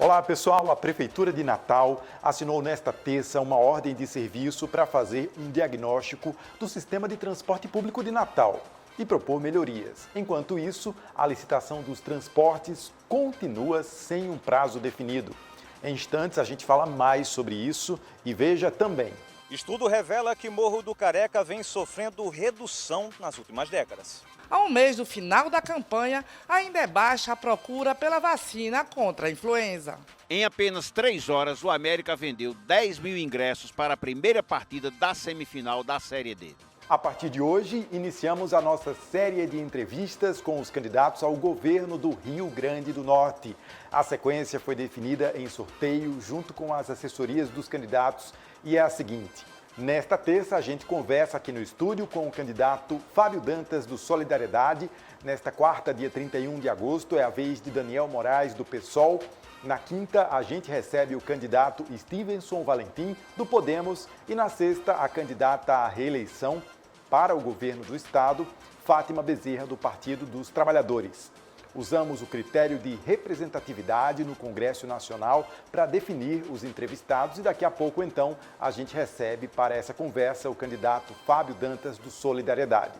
Olá pessoal, a Prefeitura de Natal assinou nesta terça uma ordem de serviço para fazer um diagnóstico do sistema de transporte público de Natal e propor melhorias. Enquanto isso, a licitação dos transportes continua sem um prazo definido. Em instantes a gente fala mais sobre isso e veja também. Estudo revela que Morro do Careca vem sofrendo redução nas últimas décadas. A um mês do final da campanha, ainda é baixa a procura pela vacina contra a influenza. Em apenas 3 horas, o América vendeu 10 mil ingressos para a primeira partida da semifinal da Série D. A partir de hoje, iniciamos a nossa série de entrevistas com os candidatos ao governo do Rio Grande do Norte. A sequência foi definida em sorteio junto com as assessorias dos candidatos e é a seguinte. Nesta terça, a gente conversa aqui no estúdio com o candidato Fábio Dantas, do Solidariedade. Nesta quarta, dia 31 de agosto, é a vez de Daniel Moraes, do PSOL. Na quinta, a gente recebe o candidato Stevenson Valentim, do Podemos. E na sexta, a candidata à reeleição para o governo do estado, Fátima Bezerra, do Partido dos Trabalhadores. Usamos o critério de representatividade no Congresso Nacional para definir os entrevistados e daqui a pouco, então, a gente recebe para essa conversa o candidato Fábio Dantas, do Solidariedade.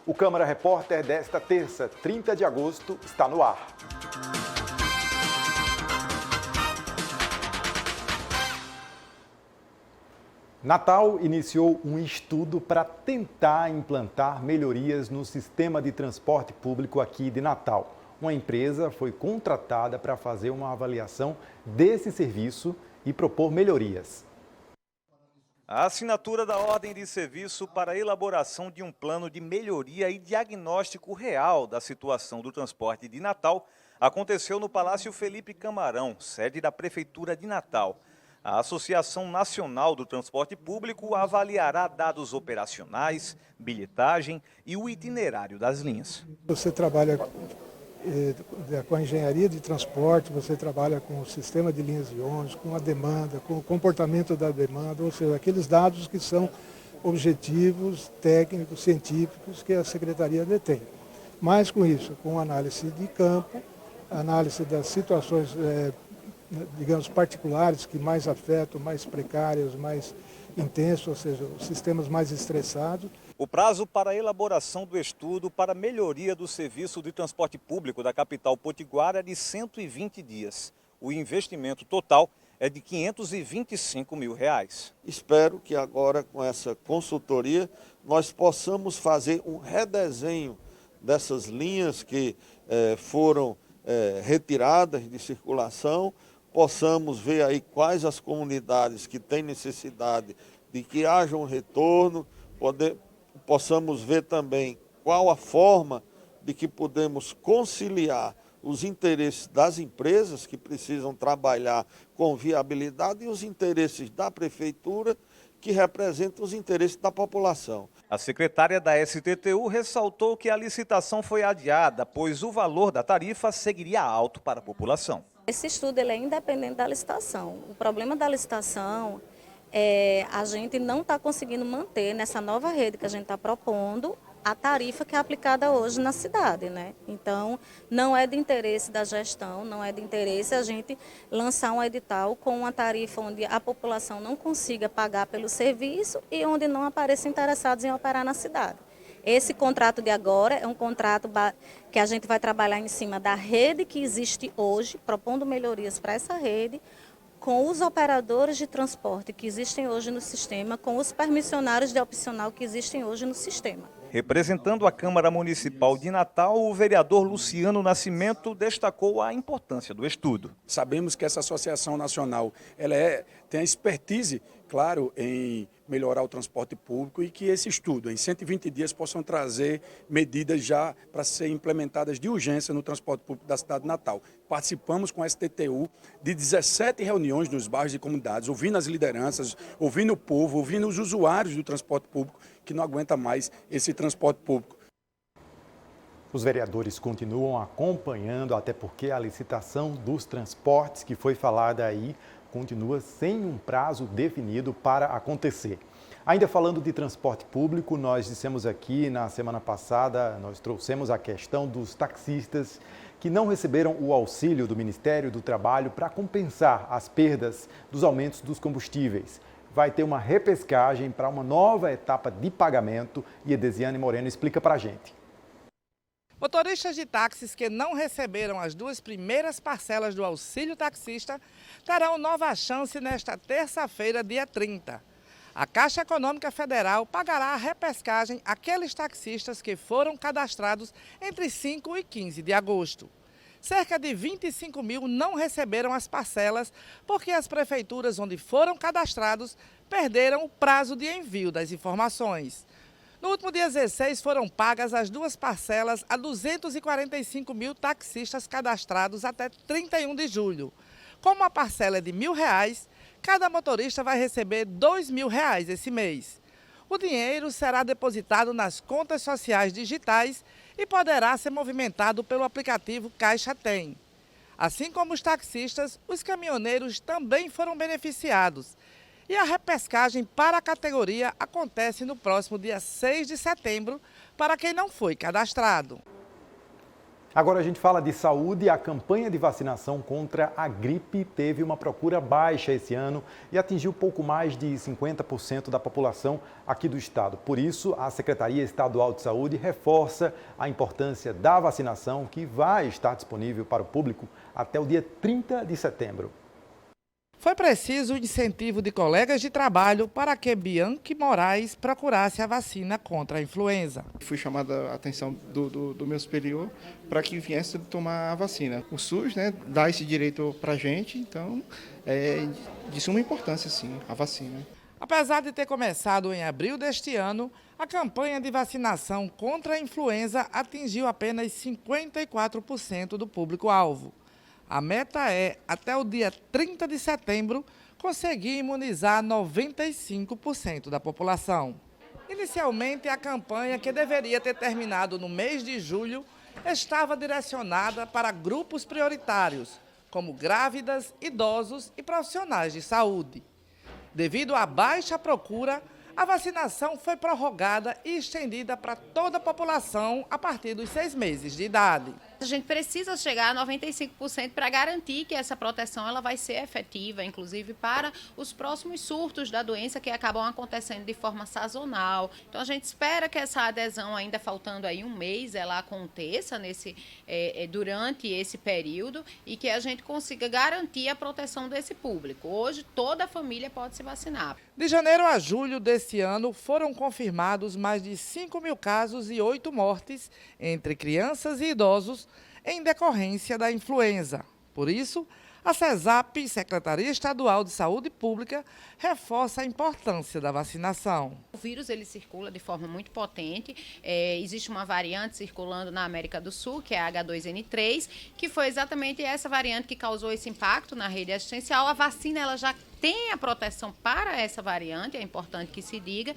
O Câmara Repórter desta terça, 30 de agosto, está no ar. Natal iniciou um estudo para tentar implantar melhorias no sistema de transporte público aqui de Natal. Uma empresa foi contratada para fazer uma avaliação desse serviço e propor melhorias. A assinatura da ordem de serviço para a elaboração de um plano de melhoria e diagnóstico real da situação do transporte de Natal aconteceu no Palácio Felipe Camarão, sede da Prefeitura de Natal. A Associação Nacional do Transporte Público avaliará dados operacionais, bilhetagem e o itinerário das linhas. Você trabalha com a engenharia de transporte, você trabalha com o sistema de linhas de ônibus, com a demanda, com o comportamento da demanda, ou seja, aqueles dados que são objetivos, técnicos, científicos que a Secretaria detém. Mais com isso, com análise de campo, análise das situações, digamos, particulares que mais afetam, mais precários, mais intensos, ou seja, os sistemas mais estressados. O prazo para a elaboração do estudo para a melhoria do serviço de transporte público da capital potiguara é de 120 dias. O investimento total é de R$ 525 mil. Espero que agora, com essa consultoria, nós possamos fazer um redesenho dessas linhas que foram retiradas de circulação, possamos ver aí quais as comunidades que têm necessidade de que haja um retorno, possamos ver também qual a forma de que podemos conciliar os interesses das empresas que precisam trabalhar com viabilidade e os interesses da prefeitura que representam os interesses da população. A secretária da STTU ressaltou que a licitação foi adiada, pois o valor da tarifa seguiria alto para a população. Esse estudo ele é independente da licitação. O problema da licitação a gente não está conseguindo manter nessa nova rede que a gente está propondo a tarifa que é aplicada hoje na cidade, né? Então, não é de interesse da gestão, não é de interesse a gente lançar um edital com uma tarifa onde a população não consiga pagar pelo serviço e onde não apareçam interessados em operar na cidade. Esse contrato de agora é um contrato que a gente vai trabalhar em cima da rede que existe hoje, propondo melhorias para essa rede, com os operadores de transporte que existem hoje no sistema, com os permissionários de opcional que existem hoje no sistema. Representando a Câmara Municipal de Natal, o vereador Luciano Nascimento destacou a importância do estudo. Sabemos que essa Associação Nacional tem a expertise, claro, em melhorar o transporte público e que esse estudo, em 120 dias, possam trazer medidas já para serem implementadas de urgência no transporte público da cidade de Natal. Participamos com a STTU de 17 reuniões nos bairros e comunidades, ouvindo as lideranças, ouvindo o povo, ouvindo os usuários do transporte público, que não aguenta mais esse transporte público. Os vereadores continuam acompanhando, até porque a licitação dos transportes que foi falada aí continua sem um prazo definido para acontecer. Ainda falando de transporte público, nós dissemos aqui na semana passada, nós trouxemos a questão dos taxistas que não receberam o auxílio do Ministério do Trabalho para compensar as perdas dos aumentos dos combustíveis. Vai ter uma repescagem para uma nova etapa de pagamento e Edesiane Moreno explica para a gente. Motoristas de táxis que não receberam as 2 primeiras parcelas do auxílio taxista terão nova chance nesta terça-feira, dia 30. A Caixa Econômica Federal pagará a repescagem àqueles taxistas que foram cadastrados entre 5 e 15 de agosto. Cerca de 25 mil não receberam as parcelas porque as prefeituras onde foram cadastrados perderam o prazo de envio das informações. No último dia 16 foram pagas as 2 parcelas a 245 mil taxistas cadastrados até 31 de julho. Como a parcela é de R$1.000, cada motorista vai receber R$2.000 esse mês. O dinheiro será depositado nas contas sociais digitais e poderá ser movimentado pelo aplicativo Caixa Tem. Assim como os taxistas, os caminhoneiros também foram beneficiados. E a repescagem para a categoria acontece no próximo dia 6 de setembro para quem não foi cadastrado. Agora a gente fala de saúde. A campanha de vacinação contra a gripe teve uma procura baixa esse ano e atingiu pouco mais de 50% da população aqui do estado. Por isso, a Secretaria Estadual de Saúde reforça a importância da vacinação, que vai estar disponível para o público até o dia 30 de setembro. Foi preciso o incentivo de colegas de trabalho para que Bianchi Moraes procurasse a vacina contra a influenza. Fui chamada a atenção do meu superior para que viesse tomar a vacina. O SUS, dá esse direito para a gente, então é de suma importância, sim, a vacina. Apesar de ter começado em abril deste ano, a campanha de vacinação contra a influenza atingiu apenas 54% do público-alvo. A meta é, até o dia 30 de setembro, conseguir imunizar 95% da população. Inicialmente, a campanha, que deveria ter terminado no mês de julho, estava direcionada para grupos prioritários, como grávidas, idosos e profissionais de saúde. Devido à baixa procura, a vacinação foi prorrogada e estendida para toda a população a partir dos 6 meses de idade. A gente precisa chegar a 95% para garantir que essa proteção ela vai ser efetiva, inclusive para os próximos surtos da doença que acabam acontecendo de forma sazonal. Então a gente espera que essa adesão, ainda faltando aí um mês, ela aconteça durante esse período e que a gente consiga garantir a proteção desse público. Hoje toda a família pode se vacinar. De janeiro a julho desse ano foram confirmados mais de 5 mil casos e 8 mortes entre crianças e idosos em decorrência da influenza. Por isso, a CESAP, Secretaria Estadual de Saúde Pública, reforça a importância da vacinação. O vírus ele circula de forma muito potente. Existe uma variante circulando na América do Sul, que é a H2N3, que foi exatamente essa variante que causou esse impacto na rede assistencial. A vacina ela já tem a proteção para essa variante, é importante que se diga.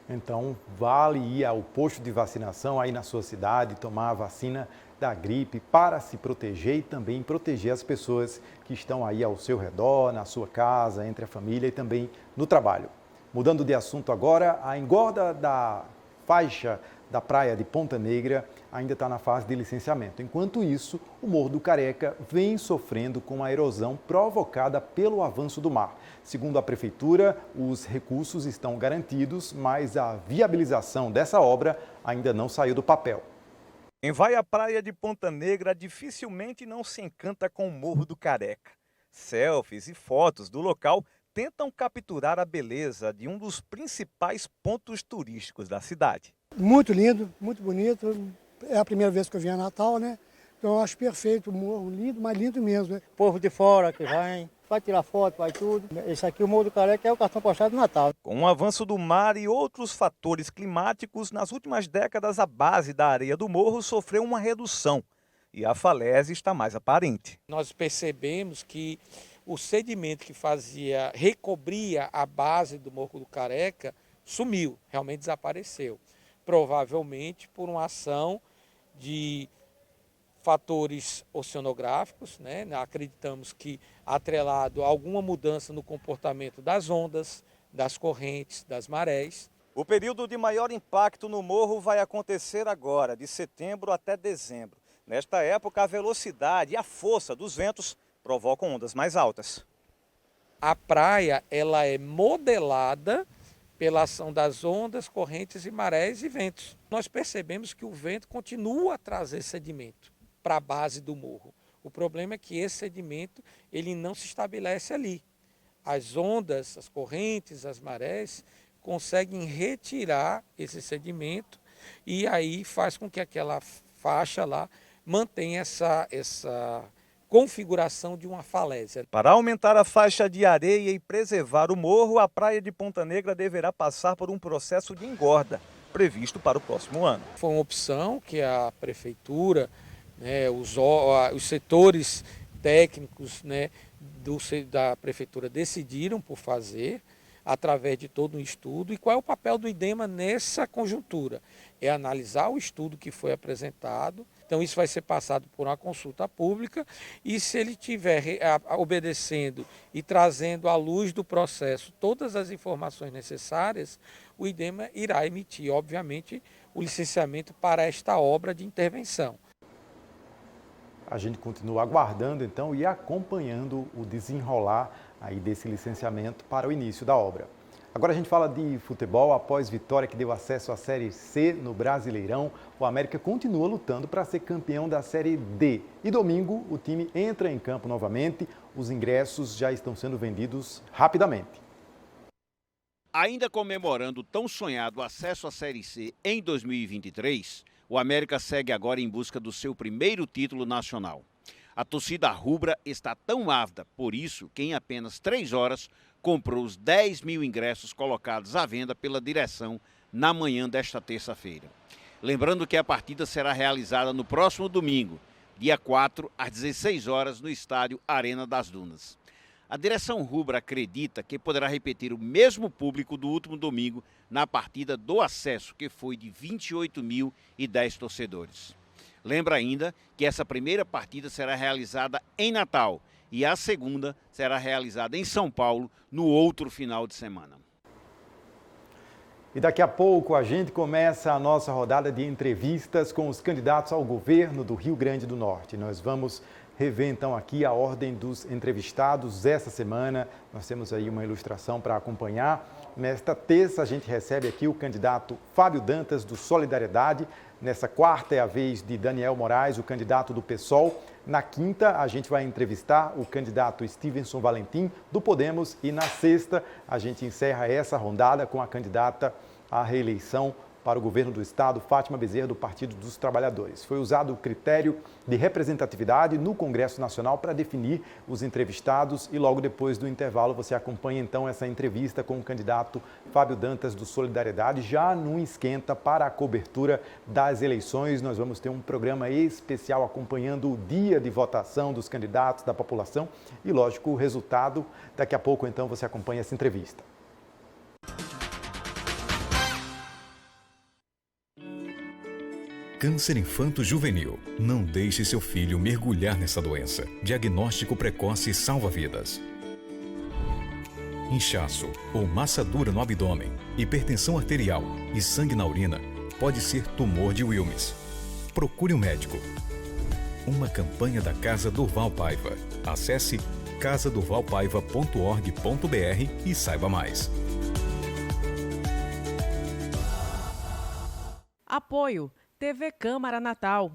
Então, vale ir ao posto de vacinação aí na sua cidade, tomar a vacina da gripe para se proteger e também proteger as pessoas que estão aí ao seu redor, na sua casa, entre a família e também no trabalho. Mudando de assunto agora, a engorda da faixa da praia de Ponta Negra ainda está na fase de licenciamento. Enquanto isso, o Morro do Careca vem sofrendo com a erosão provocada pelo avanço do mar. Segundo a Prefeitura, os recursos estão garantidos, mas a viabilização dessa obra ainda não saiu do papel. Quem vai à praia de Ponta Negra dificilmente não se encanta com o Morro do Careca. Selfies e fotos do local tentam capturar a beleza de um dos principais pontos turísticos da cidade. Muito lindo, muito bonito. É a primeira vez que eu vim a Natal, né? Então eu acho perfeito, o morro lindo, mas lindo mesmo, né? Povo de fora que vai tirar foto, vai tudo. Esse aqui, o Morro do Careca, é o cartão postal do Natal. Com o avanço do mar e outros fatores climáticos, nas últimas décadas a base da areia do morro sofreu uma redução e a falésia está mais aparente. Nós percebemos que o sedimento que recobria a base do Morro do Careca sumiu, realmente desapareceu. Provavelmente por uma ação de fatores oceanográficos, né? Acreditamos que atrelado a alguma mudança no comportamento das ondas, das correntes, das marés. O período de maior impacto no morro vai acontecer agora, de setembro até dezembro. Nesta época, a velocidade e a força dos ventos provocam ondas mais altas. A praia ela é modelada pela ação das ondas, correntes e marés e ventos. Nós percebemos que o vento continua a trazer sedimento para a base do morro. O problema é que esse sedimento ele não se estabelece ali. As ondas, as correntes, as marés conseguem retirar esse sedimento e aí faz com que aquela faixa lá mantenha essa configuração de uma falésia. Para aumentar a faixa de areia e preservar o morro, a praia de Ponta Negra deverá passar por um processo de engorda, previsto para o próximo ano. Foi uma opção que a prefeitura, né, os setores técnicos, né, da prefeitura decidiram por fazer, através de todo um estudo. E qual é o papel do IDEMA nessa conjuntura? É analisar o estudo que foi apresentado. Então isso vai ser passado por uma consulta pública e se ele estiver obedecendo e trazendo à luz do processo todas as informações necessárias, o IDEMA irá emitir, obviamente, o licenciamento para esta obra de intervenção. A gente continua aguardando então e acompanhando o desenrolar aí desse licenciamento para o início da obra. Agora a gente fala de futebol. Após vitória que deu acesso à Série C no Brasileirão, o América continua lutando para ser campeão da Série D. E domingo o time entra em campo novamente. Os ingressos já estão sendo vendidos rapidamente. Ainda comemorando o tão sonhado acesso à Série C em 2023, o América segue agora em busca do seu primeiro título nacional. A torcida rubra está tão ávida, por isso que em apenas 3 horas comprou os 10 mil ingressos colocados à venda pela direção na manhã desta terça-feira. Lembrando que a partida será realizada no próximo domingo, dia 4, às 16 horas, no estádio Arena das Dunas. A direção rubra acredita que poderá repetir o mesmo público do último domingo na partida do acesso, que foi de 28.010 torcedores. Lembra ainda que essa primeira partida será realizada em Natal e a segunda será realizada em São Paulo no outro final de semana. E daqui a pouco a gente começa a nossa rodada de entrevistas com os candidatos ao governo do Rio Grande do Norte. Nós vamos rever então aqui a ordem dos entrevistados essa semana. Nós temos aí uma ilustração para acompanhar. Nesta terça a gente recebe aqui o candidato Fábio Dantas do Solidariedade. Nessa quarta é a vez de Daniel Moraes, o candidato do PSOL. Na quinta a gente vai entrevistar o candidato Stevenson Valentim do Podemos e na sexta a gente encerra essa rodada com a candidata à reeleição para o governo do estado, Fátima Bezerra, do Partido dos Trabalhadores. Foi usado o critério de representatividade no Congresso Nacional para definir os entrevistados e logo depois do intervalo você acompanha então essa entrevista com o candidato Fábio Dantas do Solidariedade, já no esquenta para a cobertura das eleições. Nós vamos ter um programa especial acompanhando o dia de votação dos candidatos, da população e, lógico, o resultado. Daqui a pouco então você acompanha essa entrevista. Câncer infanto-juvenil. Não deixe seu filho mergulhar nessa doença. Diagnóstico precoce salva vidas. Inchaço ou massa dura no abdômen, hipertensão arterial e sangue na urina pode ser tumor de Wilms. Procure um médico. Uma campanha da Casa Durval Paiva. Acesse casadurvalpaiva.org.br e saiba mais. Apoio TV Câmara Natal.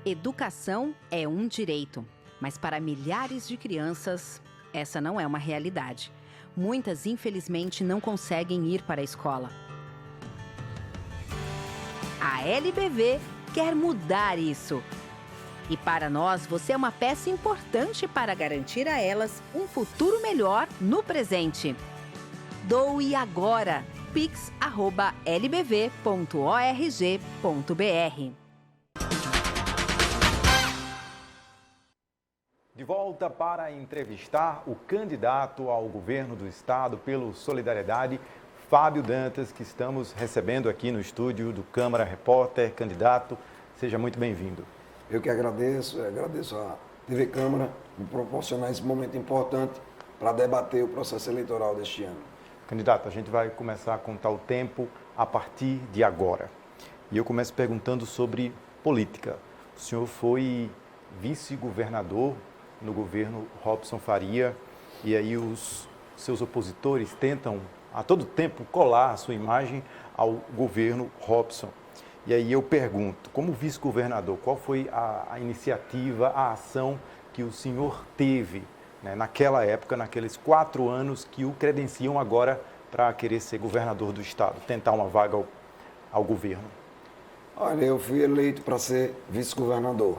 Educação é um direito, mas para milhares de crianças, essa não é uma realidade. Muitas, infelizmente, não conseguem ir para a escola. A LBV quer mudar isso. E para nós, você é uma peça importante para garantir a elas um futuro melhor no presente. Doe agora! pix@lbv.org.br. De volta para entrevistar o candidato ao governo do estado pelo Solidariedade, Fábio Dantas, que estamos recebendo aqui no estúdio do Câmara Repórter. Candidato, seja muito bem-vindo. Eu que agradeço à TV Câmara por proporcionar esse momento importante para debater o processo eleitoral deste ano. Candidato, a gente vai começar a contar o tempo a partir de agora. E eu começo perguntando sobre política. O senhor foi vice-governador no governo Robson Faria, e aí os seus opositores tentam a todo tempo colar a sua imagem ao governo Robson. E aí eu pergunto, como vice-governador, qual foi a iniciativa, a ação que o senhor teve, né, naquela época, naqueles 4 anos que o credenciam agora para querer ser governador do estado, tentar uma vaga ao governo? Olha, eu fui eleito para ser vice-governador.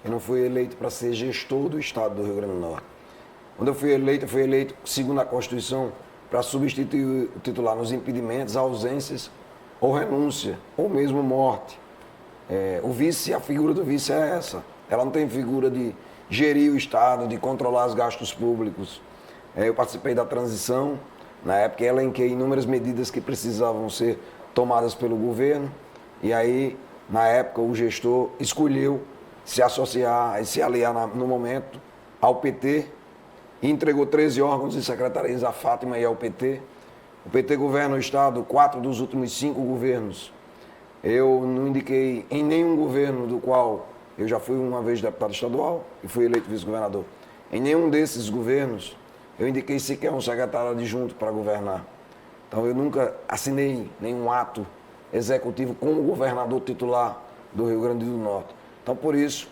Eu não fui eleito para ser gestor do estado do Rio Grande do Norte. Quando eu fui eleito segundo a Constituição, para substituir o titular nos impedimentos, ausências ou renúncia, ou mesmo morte. O vice, a figura do vice é essa. Ela não tem figura de gerir o estado, de controlar os gastos públicos. Eu participei da transição, na época elenquei inúmeras medidas que precisavam ser tomadas pelo governo, e aí, na época, o gestor escolheu se associar e se aliar no momento ao PT e entregou 13 órgãos e secretarias à Fátima e ao PT. O PT governa o estado 4 dos últimos 5 governos. Eu não indiquei em nenhum governo do qual eu já fui uma vez deputado estadual e fui eleito vice-governador. Em nenhum desses governos eu indiquei sequer um secretário adjunto para governar. Então eu nunca assinei nenhum ato executivo como governador titular do Rio Grande do Norte. Então, por isso,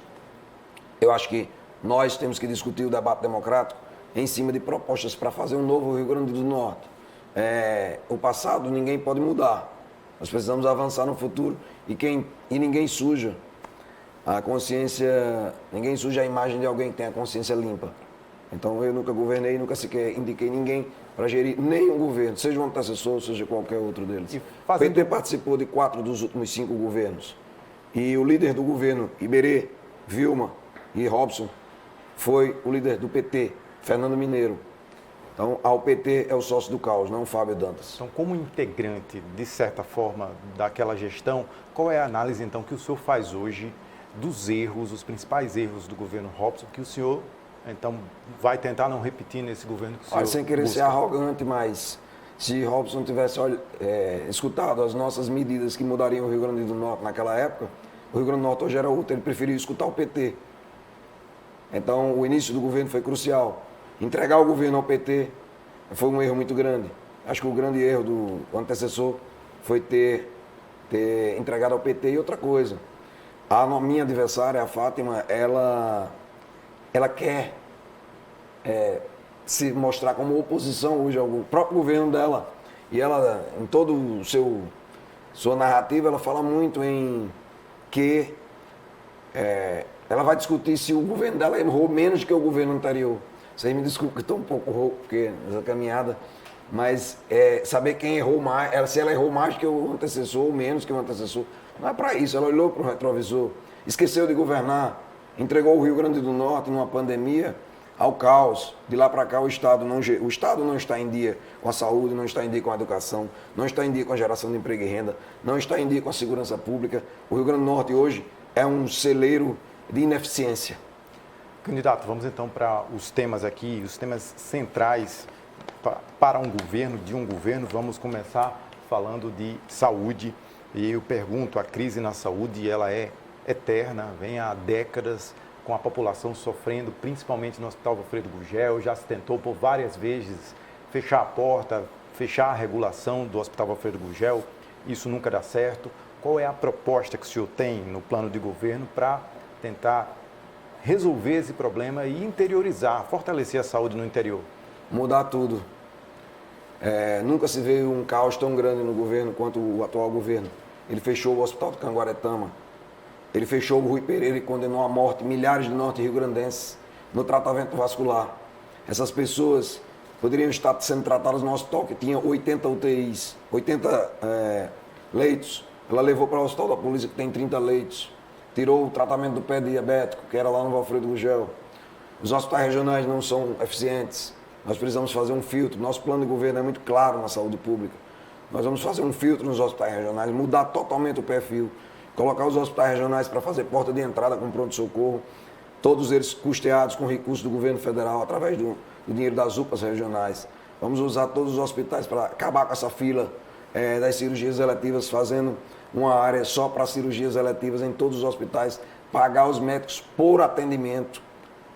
eu acho que nós temos que discutir o debate democrático em cima de propostas para fazer um novo Rio Grande do Norte. O passado ninguém pode mudar. Nós precisamos avançar no futuro e ninguém suja a consciência, ninguém suja a imagem de alguém que tem a consciência limpa. Então, eu nunca governei, nunca sequer indiquei ninguém para gerir nenhum governo, seja um antecessor, seja qualquer outro deles. O PT participou de 4 dos últimos 5 governos. E o líder do governo, Iberê, Vilma e Robson, foi o líder do PT, Fernando Mineiro. Então, o PT é o sócio do caos, não o Fábio Dantas. Então, como integrante, de certa forma, daquela gestão, qual é a análise, então, que o senhor faz hoje dos erros, os principais erros do governo Robson, que o senhor, então, vai tentar não repetir nesse governo que o senhor sem querer ser arrogante, mas se Robson tivesse escutado as nossas medidas que mudariam o Rio Grande do Norte naquela época, o Rio Grande do Norte hoje era outro, ele preferiu escutar o PT. Então, o início do governo foi crucial. Entregar o governo ao PT foi um erro muito grande. Acho que o grande erro do antecessor foi ter entregado ao PT. E outra coisa, a minha adversária, a Fátima, ela quer se mostrar como oposição hoje ao próprio governo dela. E ela, em todo o sua narrativa, ela fala muito em que ela vai discutir se o governo dela errou menos que o governo anterior. Vocês me desculpem que estou um pouco rouco, porque nessa caminhada, mas saber quem errou mais, se ela errou mais que o antecessor ou menos que o antecessor, não é para isso. Ela olhou para o retrovisor, esqueceu de governar, entregou o Rio Grande do Norte numa pandemia ao caos. De lá para cá o Estado não está em dia com a saúde, não está em dia com a educação, não está em dia com a geração de emprego e renda, não está em dia com a segurança pública. O Rio Grande do Norte hoje é um celeiro de ineficiência. Candidato, vamos então para os temas aqui, os temas centrais para um governo, de um governo. Vamos começar falando de saúde. E eu pergunto, a crise na saúde, ela é eterna, vem há décadas, com a população sofrendo, principalmente no Hospital Alfredo Gurgel. Já se tentou por várias vezes fechar a porta, fechar a regulação do Hospital Alfredo Gurgel. Isso nunca dá certo. Qual é a proposta que o senhor tem no plano de governo para tentar resolver esse problema e interiorizar, fortalecer a saúde no interior? Mudar tudo. Nunca se veio um caos tão grande no governo quanto o atual governo. Ele fechou o Hospital do Canguaretama, ele fechou o Rui Pereira e condenou à morte milhares de norte-riograndenses no tratamento vascular. Essas pessoas poderiam estar sendo tratadas no hospital que tinha 80 UTIs, 80 leitos. Ela levou para o Hospital da Polícia que tem 30 leitos. Tirou o tratamento do pé diabético, que era lá no Alfredo Gurgel. Os hospitais regionais não são eficientes. Nós precisamos fazer um filtro. Nosso plano de governo é muito claro na saúde pública. Nós vamos fazer um filtro nos hospitais regionais, mudar totalmente o perfil, colocar os hospitais regionais para fazer porta de entrada com pronto-socorro, todos eles custeados com recursos do governo federal, através do dinheiro das UPAs regionais. Vamos usar todos os hospitais para acabar com essa fila das cirurgias eletivas, fazendo uma área só para cirurgias eletivas em todos os hospitais, pagar os médicos por atendimento.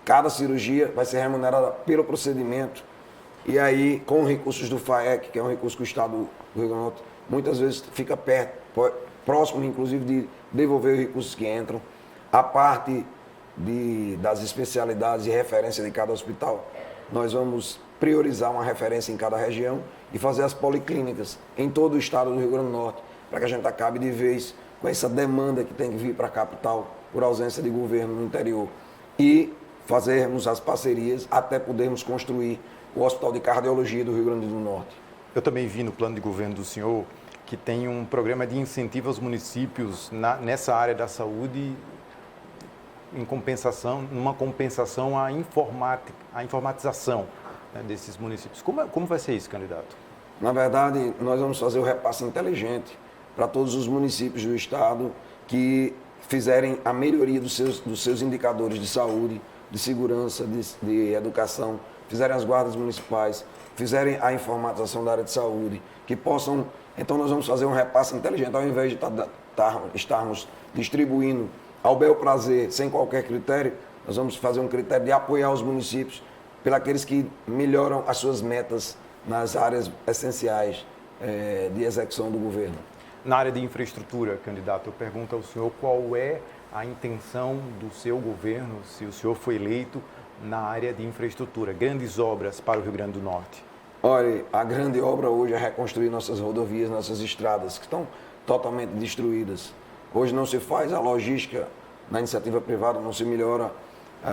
Cada cirurgia vai ser remunerada pelo procedimento. E aí, com recursos do FAEC, que é um recurso que o Estado do Rio Grande do Norte muitas vezes fica perto, próximo, inclusive, de devolver os recursos que entram. A parte das especialidades e referência de cada hospital, nós vamos priorizar uma referência em cada região e fazer as policlínicas em todo o estado do Rio Grande do Norte, para que a gente acabe de vez com essa demanda que tem que vir para a capital por ausência de governo no interior e fazermos as parcerias até podermos construir o Hospital de Cardiologia do Rio Grande do Norte. Eu também vi no plano de governo do senhor que tem um programa de incentivo aos municípios nessa área da saúde, numa compensação à informatização, né, desses municípios. Como vai ser isso, candidato? Na verdade, nós vamos fazer o repasse inteligente para todos os municípios do estado que fizerem a melhoria dos seus indicadores de saúde, de segurança, de educação, fizerem as guardas municipais, fizerem a informatização da área de saúde, que possam... Então nós vamos fazer um repasse inteligente, ao invés de estarmos distribuindo ao bel prazer, sem qualquer critério, nós vamos fazer um critério de apoiar os municípios pelos que melhoram as suas metas nas áreas essenciais de execução do governo. Na área de infraestrutura, candidato, eu pergunto ao senhor qual é a intenção do seu governo, se o senhor foi eleito, na área de infraestrutura, grandes obras para o Rio Grande do Norte. Olha, a grande obra hoje é reconstruir nossas rodovias, nossas estradas, que estão totalmente destruídas. Hoje não se faz a logística na iniciativa privada, não se melhora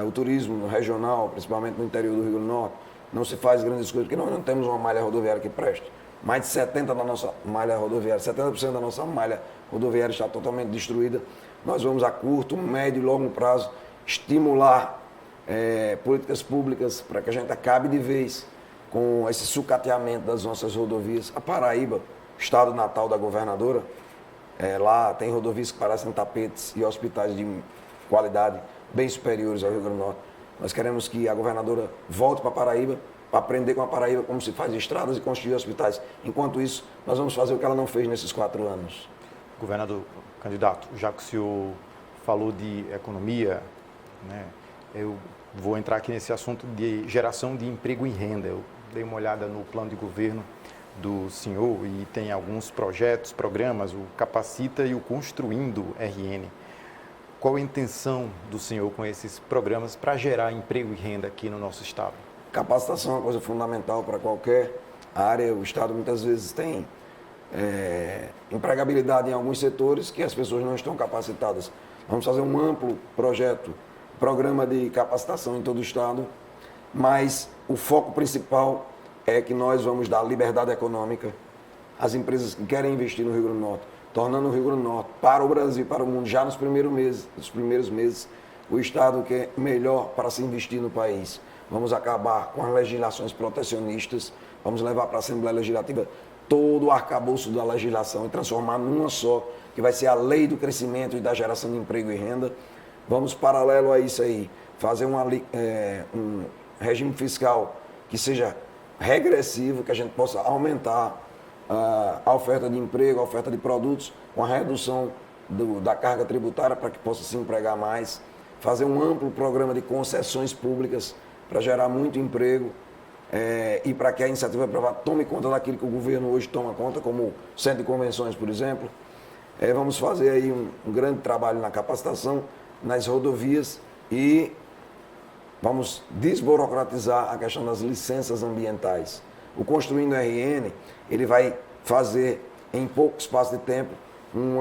o turismo regional, principalmente no interior do Rio Grande do Norte, não se faz grandes coisas, porque nós não temos uma malha rodoviária que preste. Mais de 70% da nossa malha rodoviária, 70% da nossa malha rodoviária está totalmente destruída. Nós vamos a curto, médio e longo prazo estimular políticas públicas para que a gente acabe de vez com esse sucateamento das nossas rodovias. A Paraíba, estado natal da governadora, lá tem rodovias que parecem tapetes e hospitais de qualidade bem superiores ao Rio Grande do Norte. Nós queremos que a governadora volte para a Paraíba, para aprender com a Paraíba como se faz estradas e construir hospitais. Enquanto isso, nós vamos fazer o que ela não fez nesses 4 anos. Governador, candidato, já que o senhor falou de economia, né, eu vou entrar aqui nesse assunto de geração de emprego e renda. Eu dei uma olhada no plano de governo do senhor e tem alguns projetos, programas, o Capacita e o Construindo RN. Qual a intenção do senhor com esses programas para gerar emprego e renda aqui no nosso estado? Capacitação é uma coisa fundamental para qualquer área. O estado muitas vezes tem empregabilidade em alguns setores que as pessoas não estão capacitadas. Vamos fazer um amplo programa de capacitação em todo o estado, mas o foco principal é que nós vamos dar liberdade econômica às empresas que querem investir no Rio Grande do Norte, tornando o Rio Grande do Norte para o Brasil, para o mundo, já nos primeiros meses, o estado que é melhor para se investir no país. Vamos acabar com as legislações protecionistas, vamos levar para a Assembleia Legislativa todo o arcabouço da legislação e transformar numa só, que vai ser a lei do crescimento e da geração de emprego e renda. Vamos, paralelo a isso aí, fazer um regime fiscal que seja regressivo, que a gente possa aumentar a oferta de emprego, a oferta de produtos, com a redução da carga tributária para que possa se empregar mais. Fazer um amplo programa de concessões públicas para gerar muito emprego e para que a iniciativa privada tome conta daquilo que o governo hoje toma conta, como o Centro de Convenções, por exemplo. Vamos fazer aí um grande trabalho na capacitação, nas rodovias e vamos desburocratizar a questão das licenças ambientais. O Construindo RN, ele vai fazer em pouco espaço de tempo um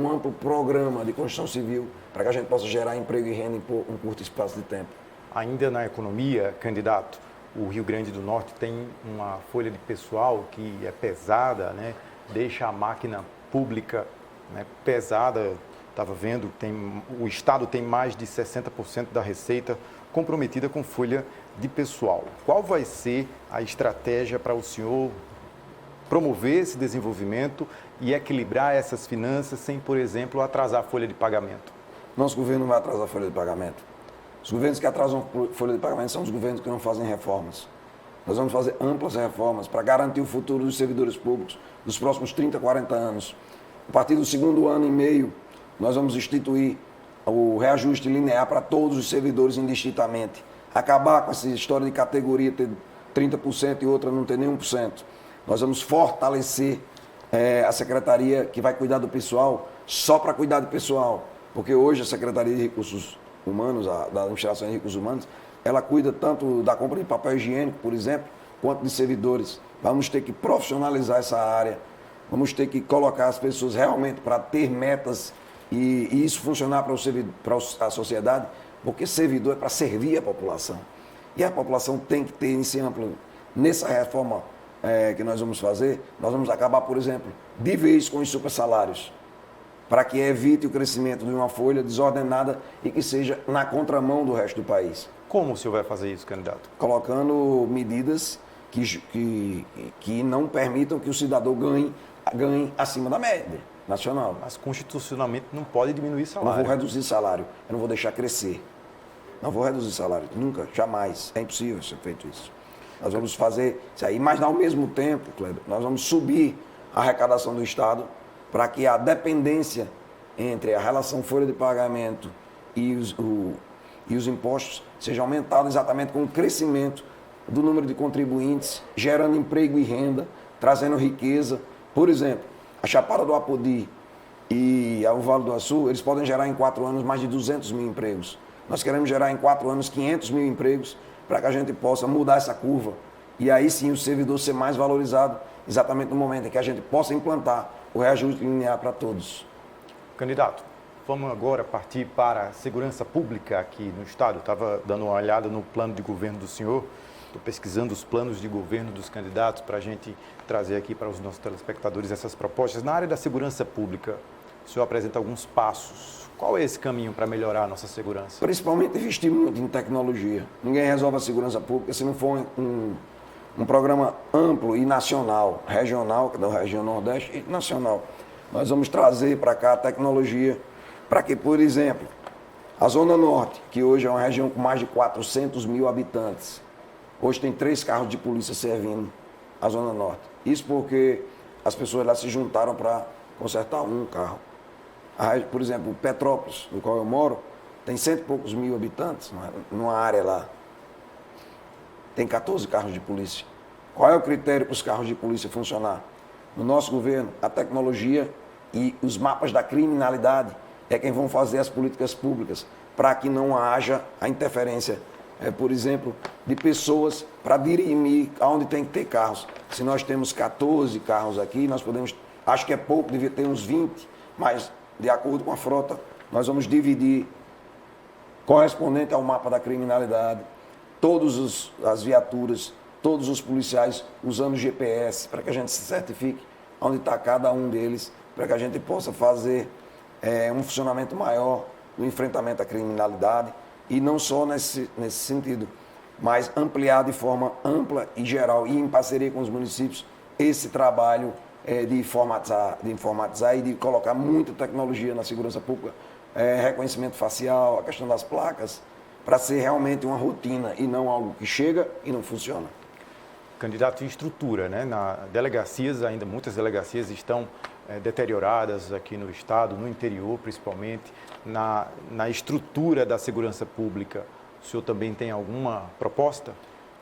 amplo programa de construção civil para que a gente possa gerar emprego e renda em um curto espaço de tempo. Ainda na economia, candidato, o Rio Grande do Norte tem uma folha de pessoal que é pesada, né? Deixa a máquina pública, né, pesada. Estava vendo, o Estado tem mais de 60% da receita comprometida com folha de pessoal. Qual vai ser a estratégia para o senhor promover esse desenvolvimento e equilibrar essas finanças sem, por exemplo, atrasar a folha de pagamento? Nosso governo não vai atrasar a folha de pagamento. Os governos que atrasam folha de pagamento são os governos que não fazem reformas. Nós vamos fazer amplas reformas para garantir o futuro dos servidores públicos dos próximos 30, 40 anos. A partir do segundo ano e meio, nós vamos instituir o reajuste linear para todos os servidores indistintamente. Acabar com essa história de categoria ter 30% e outra não ter nenhum por cento. Nós vamos fortalecer a secretaria que vai cuidar do pessoal só para cuidar do pessoal. Porque hoje a Secretaria de Recursos Humanos, da Administração de Recursos Humanos, ela cuida tanto da compra de papel higiênico, por exemplo, quanto de servidores. Vamos ter que profissionalizar essa área, vamos ter que colocar as pessoas realmente para ter metas e isso funcionar para a sociedade, porque servidor é para servir a população. E a população tem que ter esse amplo. Nessa reforma que nós vamos fazer, nós vamos acabar, por exemplo, de vez com os supersalários, para que evite o crescimento de uma folha desordenada e que seja na contramão do resto do país. Como o senhor vai fazer isso, candidato? Colocando medidas que não permitam que o cidadão ganhe acima da média nacional. Mas constitucionalmente não pode diminuir salário. Não vou reduzir salário, eu não vou deixar crescer. Não vou reduzir salário, nunca, jamais. É impossível ser feito isso. Nós vamos fazer isso aí, mas ao mesmo tempo, Kleber, nós vamos subir a arrecadação do Estado para que a dependência entre a relação folha de pagamento e os impostos seja aumentada exatamente com o crescimento do número de contribuintes, gerando emprego e renda, trazendo riqueza. Por exemplo, a Chapada do Apodi e o Vale do Açu, eles podem gerar em 4 anos mais de 200 mil empregos. Nós queremos gerar em 4 anos 500 mil empregos para que a gente possa mudar essa curva. E aí sim o servidor ser mais valorizado, exatamente no momento em que a gente possa implantar o reajuste linear para todos. Candidato, vamos agora partir para a segurança pública aqui no Estado. Estava dando uma olhada no plano de governo do senhor, estou pesquisando os planos de governo dos candidatos para a gente trazer aqui para os nossos telespectadores essas propostas. Na área da segurança pública, o senhor apresenta alguns passos. Qual é esse caminho para melhorar a nossa segurança? Principalmente investir muito em tecnologia. Ninguém resolve a segurança pública se não for um programa amplo e nacional, regional, que é da região Nordeste, e nacional. Nós vamos trazer para cá a tecnologia para que, por exemplo, a Zona Norte, que hoje é uma região com mais de 400 mil habitantes, hoje tem 3 carros de polícia servindo a Zona Norte. Isso porque as pessoas lá se juntaram para consertar um carro. Por exemplo, Petrópolis, no qual eu moro, tem 100 e poucos mil habitantes, numa área lá. Tem 14 carros de polícia. Qual é o critério para os carros de polícia funcionar? No nosso governo, a tecnologia e os mapas da criminalidade é quem vão fazer as políticas públicas para que não haja a interferência, por exemplo, de pessoas para dirimir aonde tem que ter carros. Se nós temos 14 carros aqui, nós podemos, acho que é pouco, devia ter uns 20, mas de acordo com a frota, nós vamos dividir correspondente ao mapa da criminalidade, todas as viaturas, todos os policiais usando GPS, para que a gente se certifique onde está cada um deles, para que a gente possa fazer um funcionamento maior no enfrentamento à criminalidade, e não só nesse sentido, mas ampliar de forma ampla e geral, e em parceria com os municípios, esse trabalho de informatizar e de colocar muita tecnologia na segurança pública, reconhecimento facial, a questão das placas, para ser realmente uma rotina e não algo que chega e não funciona. Candidato, em estrutura, né? Delegacias, ainda muitas delegacias estão deterioradas aqui no Estado, no interior principalmente, na estrutura da segurança pública. O senhor também tem alguma proposta?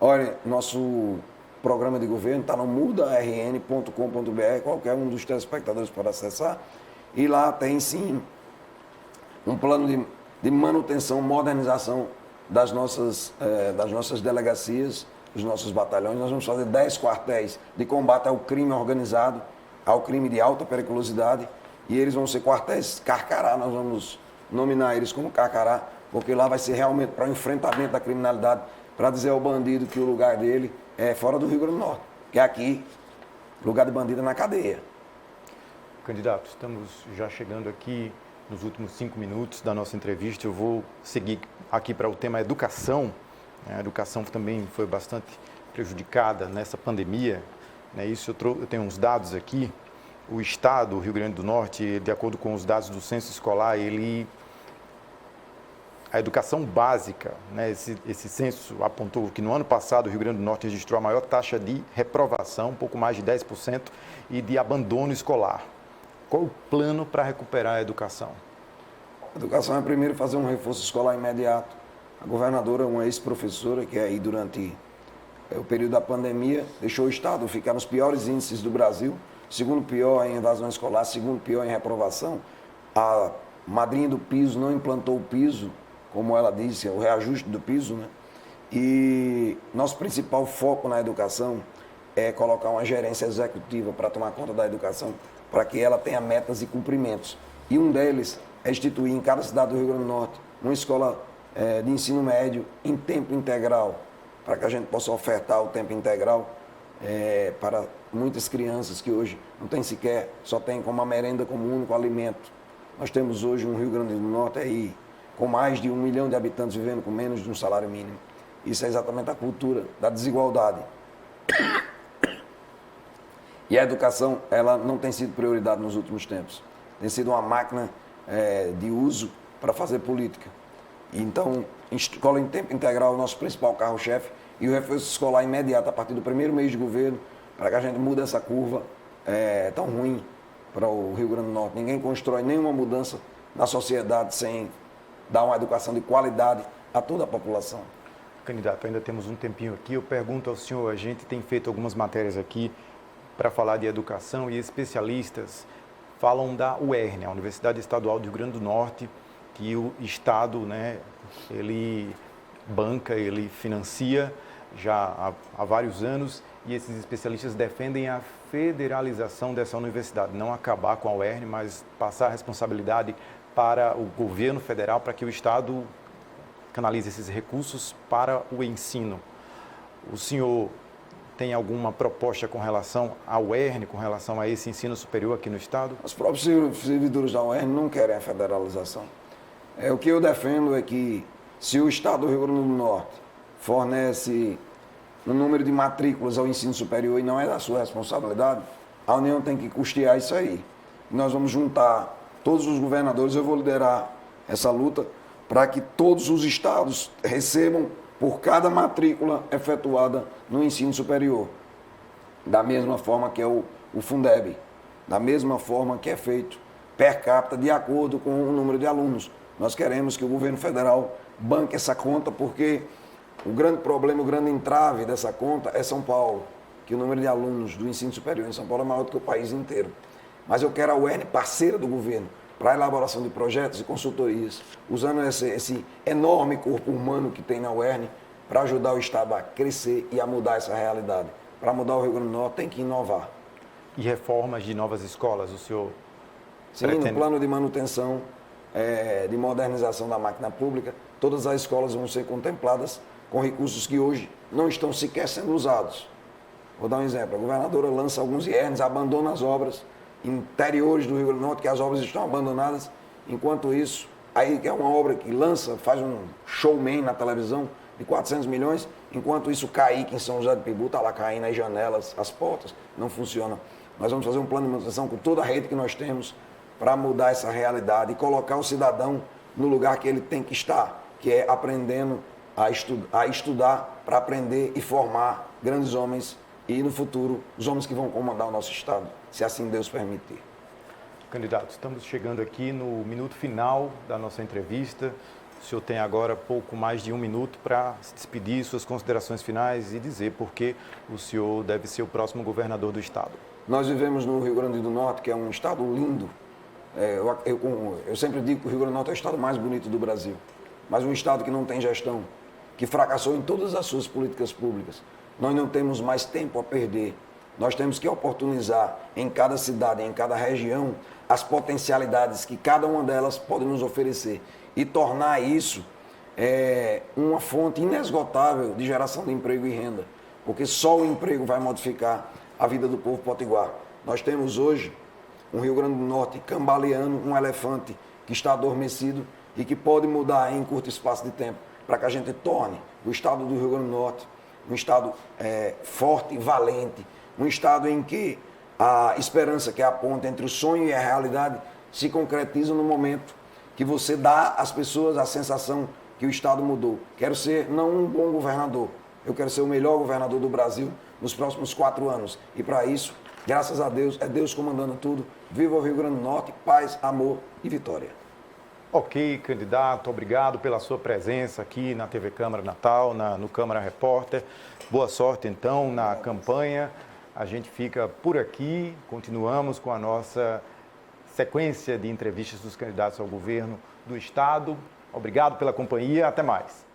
Olha, nosso programa de governo está no mudarn.com.br, qualquer um dos telespectadores pode acessar, e lá tem sim um plano de manutenção, modernização das nossas delegacias, dos nossos batalhões. Nós vamos fazer 10 quartéis de combate ao crime organizado, ao crime de alta periculosidade, e eles vão ser quartéis Carcará, nós vamos nominar eles como Carcará, porque lá vai ser realmente para o enfrentamento da criminalidade, para dizer ao bandido que o lugar dele é fora do Rio Grande do Norte, que é aqui, lugar de bandido é na cadeia. Candidato, estamos já chegando aqui nos últimos 5 minutos da nossa entrevista. Eu vou seguir aqui para o tema educação. A educação também foi bastante prejudicada nessa pandemia. Isso eu tenho uns dados aqui. O Estado, o Rio Grande do Norte, de acordo com os dados do censo escolar, ele a educação básica, né? Esse censo apontou que no ano passado o Rio Grande do Norte registrou a maior taxa de reprovação, um pouco mais de 10%, e de abandono escolar. Qual o plano para recuperar a educação? A educação é primeiro fazer um reforço escolar imediato. A governadora, uma ex-professora, que aí durante o período da pandemia, deixou o Estado ficar nos piores índices do Brasil, segundo pior em evasão escolar, segundo pior em reprovação. A madrinha do piso não implantou o piso, como ela disse, o reajuste do piso, né? E nosso principal foco na educação é colocar uma gerência executiva para tomar conta da educação, para que ela tenha metas e cumprimentos. E um deles é instituir em cada cidade do Rio Grande do Norte uma escola de ensino médio em tempo integral, para que a gente possa ofertar o tempo integral para muitas crianças que hoje não tem sequer, só tem como a merenda como único alimento. Nós temos hoje um Rio Grande do Norte aí com mais de 1 milhão de habitantes vivendo com menos de um salário mínimo. Isso é exatamente a cultura da desigualdade. E a educação, ela não tem sido prioridade nos últimos tempos. Tem sido uma máquina de uso para fazer política. Então, escola em tempo integral é o nosso principal carro-chefe e o reforço escolar imediato a partir do primeiro mês de governo, para que a gente mude essa curva tão ruim para o Rio Grande do Norte. Ninguém constrói nenhuma mudança na sociedade sem dar uma educação de qualidade a toda a população. Candidato, ainda temos um tempinho aqui. Eu pergunto ao senhor, a gente tem feito algumas matérias aqui para falar de educação e especialistas falam da UERN, a Universidade Estadual do Rio Grande do Norte, que o Estado, né, ele banca, ele financia já há vários anos, e esses especialistas defendem a federalização dessa universidade, não acabar com a UERN, mas passar a responsabilidade para o governo federal, para que o Estado canalize esses recursos para o ensino. O senhor tem alguma proposta com relação à UERN, com relação a esse ensino superior aqui no Estado? Os próprios servidores da UERN não querem a federalização. O que eu defendo é que, se o Estado do Rio Grande do Norte fornece um número de matrículas ao ensino superior e não é da sua responsabilidade, a União tem que custear isso aí. Nós vamos juntar todos os governadores, eu vou liderar essa luta para que todos os estados recebam por cada matrícula efetuada no ensino superior. Da mesma forma que é o Fundeb, da mesma forma que é feito per capita de acordo com o número de alunos. Nós queremos que o governo federal banque essa conta, porque o grande problema, o grande entrave dessa conta é São Paulo, que o número de alunos do ensino superior em São Paulo é maior do que o país inteiro. Mas eu quero a UERN parceira do governo para a elaboração de projetos e consultorias, usando esse enorme corpo humano que tem na UERN para ajudar o Estado a crescer e a mudar essa realidade. Para mudar o Rio Grande do Norte tem que inovar. E reformas de novas escolas, o senhor Sim, pretende? No plano de manutenção, de modernização da máquina pública, todas as escolas vão ser contempladas com recursos que hoje não estão sequer sendo usados. Vou dar um exemplo, a governadora lança alguns IERNs, abandona as obras interiores do Rio Grande do Norte, que as obras estão abandonadas. Enquanto isso, aí que é uma obra que lança, faz um showman na televisão de 400 milhões, enquanto isso Caique em São José do Pibu está lá caindo as janelas, as portas, não funciona. Nós vamos fazer um plano de manutenção com toda a rede que nós temos para mudar essa realidade e colocar o cidadão no lugar que ele tem que estar, que é aprendendo a estudar para aprender e formar grandes homens e, no futuro, os homens que vão comandar o nosso Estado, se assim Deus permitir. Candidato, estamos chegando aqui no minuto final da nossa entrevista. O senhor tem agora pouco mais de 1 minuto para se despedir, suas considerações finais e dizer por que o senhor deve ser o próximo governador do Estado. Nós vivemos no Rio Grande do Norte, que é um estado lindo. Eu sempre digo que o Rio Grande do Norte é o estado mais bonito do Brasil, mas um estado que não tem gestão, que fracassou em todas as suas políticas públicas. Nós não temos mais tempo a perder. Nós temos que oportunizar em cada cidade, em cada região, as potencialidades que cada uma delas pode nos oferecer e tornar isso uma fonte inesgotável de geração de emprego e renda, porque só o emprego vai modificar a vida do povo potiguar. Nós temos hoje um Rio Grande do Norte cambaleando, um elefante que está adormecido e que pode mudar em curto espaço de tempo, para que a gente torne o estado do Rio Grande do Norte um estado forte e valente, um estado em que a esperança, que é a ponte entre o sonho e a realidade, se concretiza no momento que você dá às pessoas a sensação que o Estado mudou. Quero ser não um bom governador, eu quero ser o melhor governador do Brasil nos próximos 4 anos. E para isso, graças a Deus, é Deus comandando tudo. Viva o Rio Grande do Norte, paz, amor e vitória. Ok, candidato, obrigado pela sua presença aqui na TV Câmara Natal, no Câmara Repórter. Boa sorte, então, na campanha. A gente fica por aqui, continuamos com a nossa sequência de entrevistas dos candidatos ao governo do Estado. Obrigado pela companhia, até mais.